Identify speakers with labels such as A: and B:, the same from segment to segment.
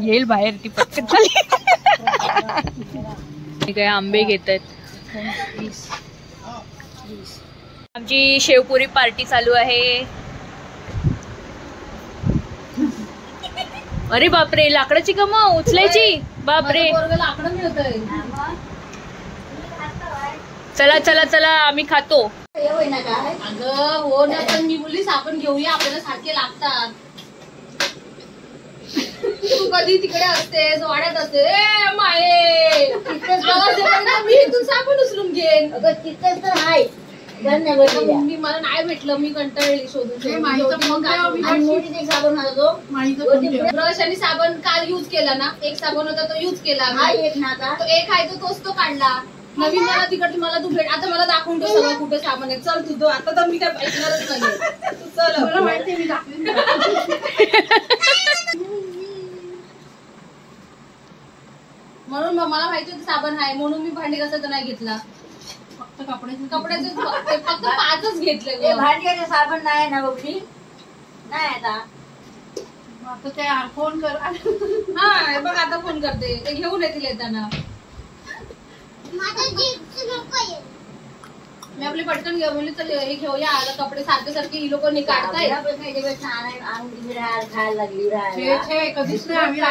A: येईल बाहेर ती पटकन झाली. काय आंबे घेतात. आमची शेवपुरी पार्टी चालू आहे. अरे बापरे, लाकडाची का मग उचलायची? बापरे,
B: लाकडं मिळतंय.
A: चला चला चला, आम्ही खातो.
B: अगं हो ना, पण मी बोलली साबण घेऊया, आपल्याला सारखे लागतात. तू कधी तिकडे असतेस, वाड्यात असते. माये मी इथून साबण उचलून घेईन. अगं तिथंच तर आहे. मी मला नाही भेटलं, मी कंटाळली शोधून. ब्रश आणि साबण काल युज केला ना, एक साबण होता तो युज केला. तो एक आहे तोच तो काढला. नवीन मला तिकडे मला तू भेट. आता मला दाखवून तो सगळं कुठे साबण आहे. चल तू आता तर मी काय ऐकणारच नाही. चल, मला माहिती मी दाखवीन. म्हणून मला माहिती होतं साबण आहे, म्हणून मी भांडी घासायचं नाही घेतला. फक्त कपड्याचे फक्त 5च घेतले.
C: भांडी साबण नाही ना बघली नाही.
B: आता ते फोन कर. हा बघ, आता फोन करते. ते घेऊन येतील येताना. मी आपली पटकन घेऊ म्हणली, तर हे घेऊया. आता कपडे सारखे सारखे ही लोक काढताय.
C: कधीच नाही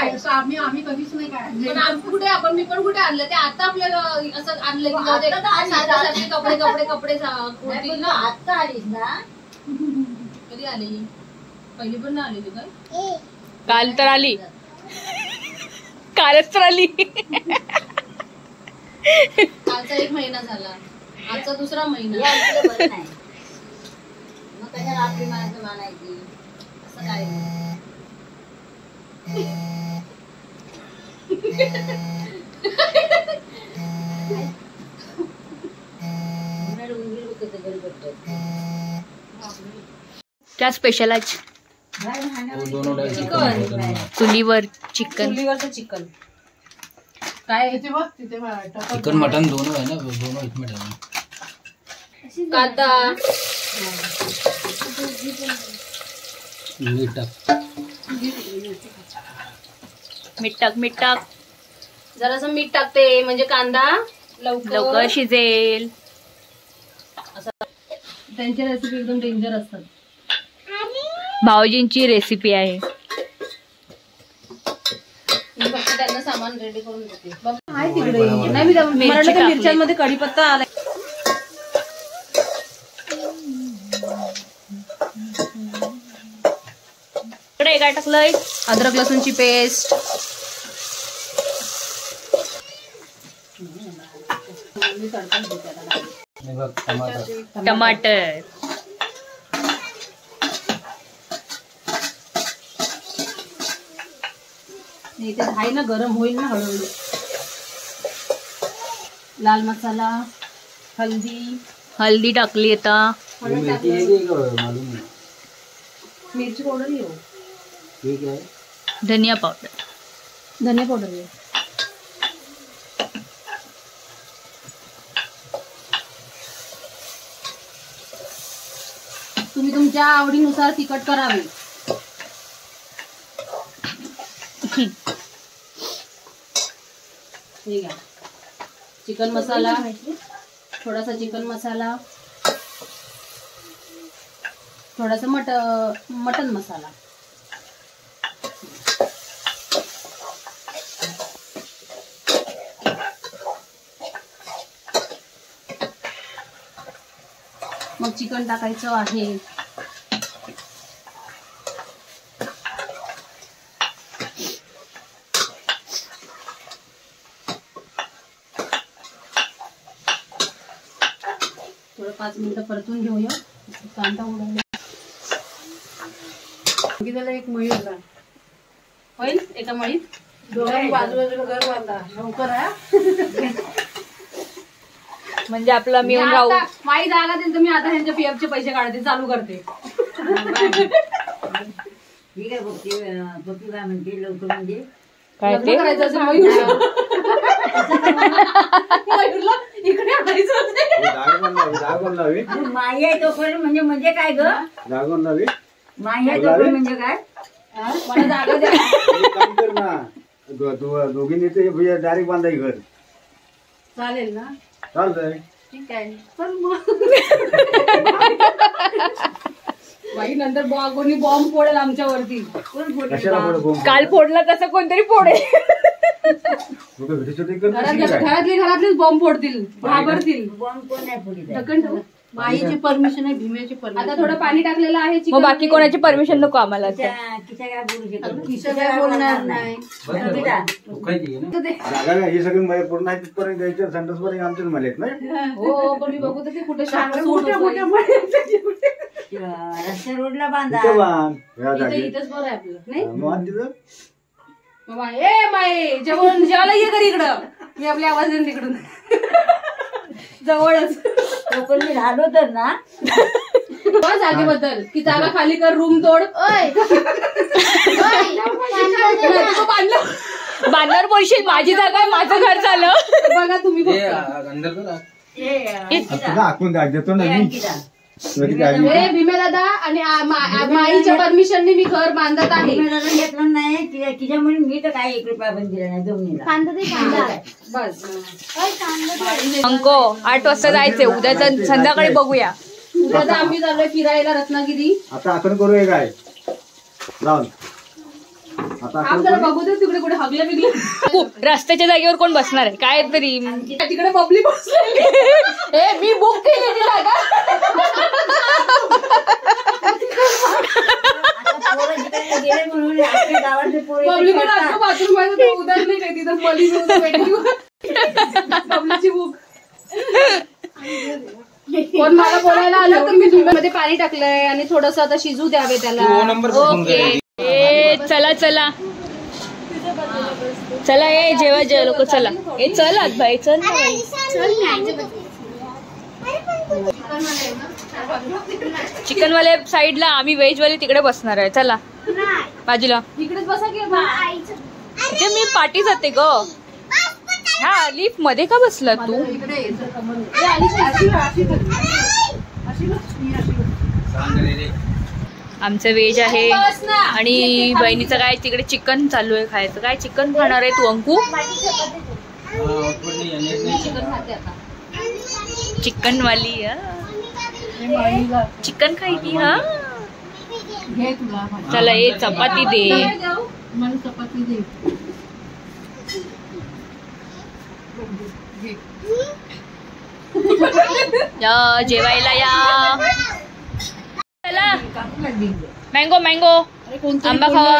C: आम्ही कधीच नाही काढले.
B: पण कुठे आपण मी पण कुठे आणलं ते आता आपल्याला असं आणलं की सारखे कपडे कपडे कपडे
C: आता आलीस ना.
B: कधी आलेली? पहिली पण ना आलेली काय?
A: काल तर आली. कालच तर आली.
B: कालचा 1 महिना झाला, आजचा 2रा महिना.
C: मग कशाला आपली माणसं मानायची?
B: असं काय
A: क्या स्पेशल आज? चुलीवर चिकन.
B: चुलीवरचं चिकन काय?
D: चिकन मटन दोनों है ना, दोनों इसमें डालना.
B: कांदा,
A: मीठ टाक.
B: जरासं मीठ टाकते म्हणजे कांदा
A: लवकर शिजेल.
B: त्यांच्या रेसिपी एकदम डेंजर असतात.
A: भाऊजींची रेसिपी आहे.
B: मी फक्त त्यांना सामान रेडी करून देते. आहे तिकडे नाही, मी मिरच्यांमध्ये कढीपत्ता आला.
A: इकडे काय टाकलंय?
B: अद्रक लसूणची पेस्ट.
A: टमाटर.
B: इथे आहे ना, गरम होईल ना हळूहळू. लाल मसाला,
A: हल्दी टाकली. आता
B: मिरची पावडर येऊ,
A: धनिया पावडर येऊ.
B: तुम्ही तुमच्या आवडीनुसार तिखट करावे. ठीक आहे. चिकन मसाला, थोडासा चिकन मसाला, थोडासा मटन मसाला. मग चिकन टाकायचं आहे. थोडं 5 मिनिटं परतून घेऊया. कांदा उडाला. एक मळी होईल एका मळीत. बाजूबाजूला घर बांधा लवकर आहे.
A: म्हणजे आपला मिळून राहू.
B: माई जागा देईल तर मी आता ह्यांच्या पीएफचे पैसे काढते, चालू करते.
C: मी काय बघते बघू काय म्हणते लवकर म्हणजे
A: काय ते
B: करायचं असेल मयूरला इकडे आणायचं.
C: माई आहे तोपर्यंत म्हणजे काय ग? माई आहे तोपर्यंत म्हणजे काय?
B: मला जागा द्या.
E: एक काम कर ना, दोघींनी ते डायरेक्ट बांधाय घर.
C: चालेल ना?
E: चालतंय.
C: ठीक आहे. पण मग
B: बाई नंतर कोणी बॉम्ब फोडेल आमच्यावरती.
E: कशाला पुढे बोंब?
A: काल फोडला तसं कोणतरी फोडेल.
E: कुठं भेटीशेटी करतो
B: घरातलीच बॉम्ब फोडतील, घाबरतील.
C: ढकन ठेवू. माईची परमिशन आहे, भीमेची परमिशन.
B: आता थोडं पाणी टाकलेलं आहे
A: मग
B: चिकन
A: बाकी कोणाची परमिशन नको आम्हाला आता.
C: किशोर काय बोलणार नाही.
E: जागा नाही, ही सगळी मध्ये पूर्ण आहे तिथपर्यंत द्यायचं. संडास पर्यंत आमच्याच मला येत नाही.
B: हो पण मी बघू तर ते कुठे
C: मोठ्या मोठ्या
F: रस्ते रोडला बांधा.
E: इथं बांध, या जागी.
B: इथंच बरं आहे आपलं नाही.
E: मग आण तिथं.
B: बाबा ए माई जेवायला ये कर इकडं. मी आपल्या आवाज देईन तिकडून जवळच.
F: पण मी राहिलो तर ना
B: जागेबद्दल की जागा खाली कर, रूम तोड.
A: बांधणार बोलशील माझी जागा आहे, माझं घर झालं.
B: बघा तुम्ही
D: ये
B: फक्त.
D: अंदर तो रख.
E: तुला आखून देतो ना मी.
B: ए भीमे दादा आणि माईच्या परमिशनने मी घर बांधत आहे.
F: घेतलं नाही तिच्यामुळे मी तर काय 1 रुपया पण दिला नाही दोन्हीला.
B: बस
A: अंको 8 वाजता जायचंय उद्या. संध्याकाळी बघूया.
B: उद्या तर आम्ही चाललोय फिरायला रत्नागिरी.
E: आता आपण करूया काय जाऊन. आता
B: आप जरा बघू दे तिकडे कुठे हगले बिगले.
A: रस्त्याच्या जागेवर कोण बसणार आहे काय तरी.
B: तिकडे बबली बसलेली.
A: ए मी बुक केली ती जागा.
F: गेले म्हणून आपल्या गावातले
B: बबली पण आता बाथरूम मध्ये उदार नाही काही तिथं बली बबलीची बुक. कोण मला बोलायला आलं तर मी मध्ये पाणी टाकलंय आणि थोडस आता शिजू द्यावे त्याला.
D: वो नंबर
A: ओके. ए चला चला चला. ए जेव्हा जेव्हा लोक चला. ए चल आत भाई चल ना बाई. चिकनवाले साईडला, आम्ही व्हेजवाले तिकडे बसणार आहे. चला बाजूला.
B: इकडेच बसा की
A: इथे मी पाठी जाते ग. हा लिफ्ट मध्ये का बसला तू. आमचं व्हेज आहे आणि बहिणीचं काय तिकडे चिकन चालू आहे खायचं. काय चिकन खाणार आहे तू अंकू. चिकन वाली चिकन खायची. हा
C: घे तुला.
A: चला ये चपाती दे.
C: मला चपाती दे.
A: या जेवायला या. चला मँगो मँगो आंबा खावा.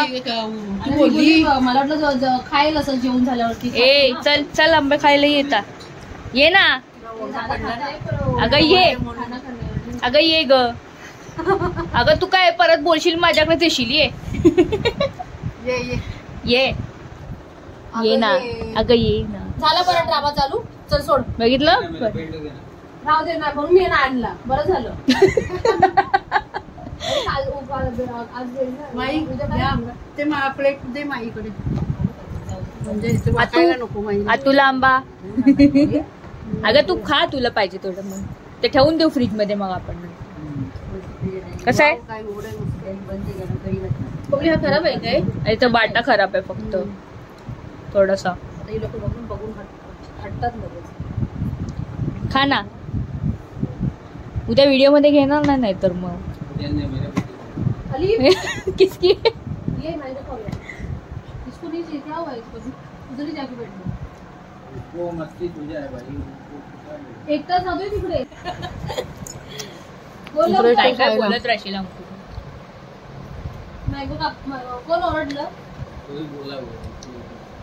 B: बोलली मला वाटलं खायला असं जेवण झाल्यावरती.
A: ए चल चल आंबे खायला येता. ये ना अगं ये. अगं ये ग. अगं तू काय परत बोलशील माझ्याकडे येशील. ये ये ना. अगं ये ना.
B: झाला परत ड्रामा चालू. चल सोड.
A: बघितलं
B: राहू दे ना म्हणून मी ना आणला. बरं झालं.
C: माई द्या. ते प्लेट दे माईकडे. म्हणजे इथे वाटायला नको माई.
A: तुला आंबा. अगं तू खा तुला पाहिजे थोडं. मग ते ठेवून देऊ फ्रीज मध्ये. मग आपण कसं आहे.
C: काय एवढं
B: बबली हा खराब आहे काय.
A: इथं बाटा खराब आहे फक्त थोडासा.
B: हे लोक बघून बघून हटतात लगेच.
A: खा ना. उद्या व्हिडिओ मध्ये घेणार नाही तर मग
B: अली
A: किसकी.
B: ये मैंने खाया. इसको नहीं चाहिए. क्या हुआ इसको. उधर ही जाके बैठो.
D: वो मस्ती तुझ्या आहे भाई.
B: एक तास जातोय तिकडे. बोल
A: काय काय बोलत राहशील अंकू.
B: मॅंगो का कोण ओरडलं.
D: तोही बोला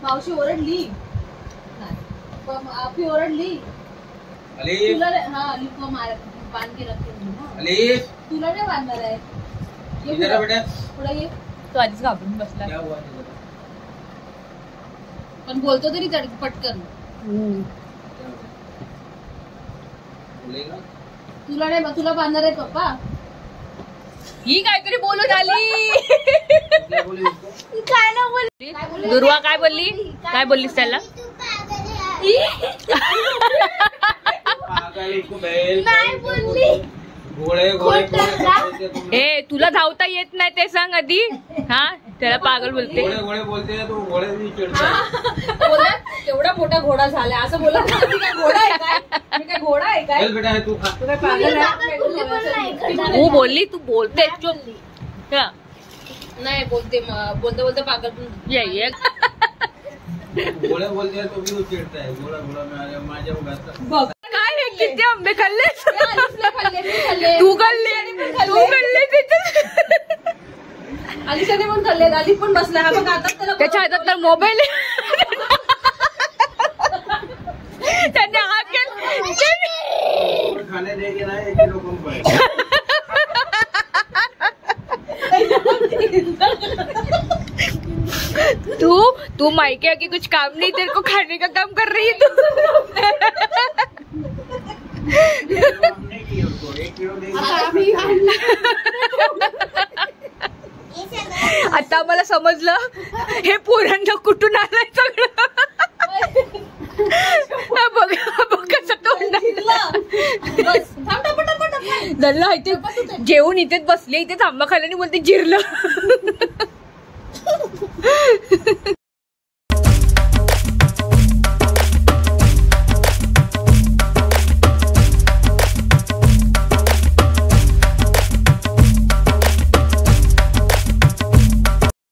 B: मावशी ओरडली. आपली ओरडली.
D: अली
B: तुला हा लिप बांध के रखते ना.
D: अली
B: तुला नाही बांधणार आहे. ये
D: इधर आ बेटा.
B: पुढे ये.
A: तो आधीच घाबरून बसला.
D: क्या हुआ तुझे?
B: पण बोलतो तरी पटकन.
D: बोलेगा
B: तुला नाही. तुला बांधणार आहे पप्पा.
A: ही काहीतरी बोलून आली.
D: क्या बोले इसको?
A: काय ना बोलली. दुर्वा काय बोलली. काय बोललीस त्याला.
D: पागल इसको बैल
B: नाही बोलली.
D: गोळे
A: ए तुला धावता येत नाही ते सांग आधी. हा त्याला पागल बोलते.
D: गोळे बोलते तो गोळे चिडतो.
B: बोलत एवढा मोठा घोडा झालाय असं बोलत मी काय घोडा आहे काय, मी काय घोडा आहे काय.
D: चल बेटा तू खा.
C: तू काय पागल आहे?
A: तू बोलली तू बोलते हा.
B: नाही बोलते बोलता बोलता पागल पण
A: ये
D: गोळे बोलते तो मी चिडताय. गोळा गोळा माझ्या उगाच
B: बघ
A: काय हे किती आंबे खाल्ले
B: खाल्ले मी खाल्ले
A: तू खाल्ले
B: अलिशाने पण खाल्ले. अली पण बसला हा बघ आता त्याला
A: त्याच्या हातात तर मोबाईल त्याने हा
E: खाने देंगे ना एक किलो कम पड़ेगा.
A: तू मायके आके कुछ काम नहीं, तेरे को खाने का काम कर रही है तू.
E: हमने किया उसको 1 किलो देंगे.
A: आता मला समजलं हे पोरांना कुठून आलंय सगळं. बघ कसं तोंड धरलं इथे जेवून इथेच बसले, इथे थांबा खाल्याने बोलते जिरलं.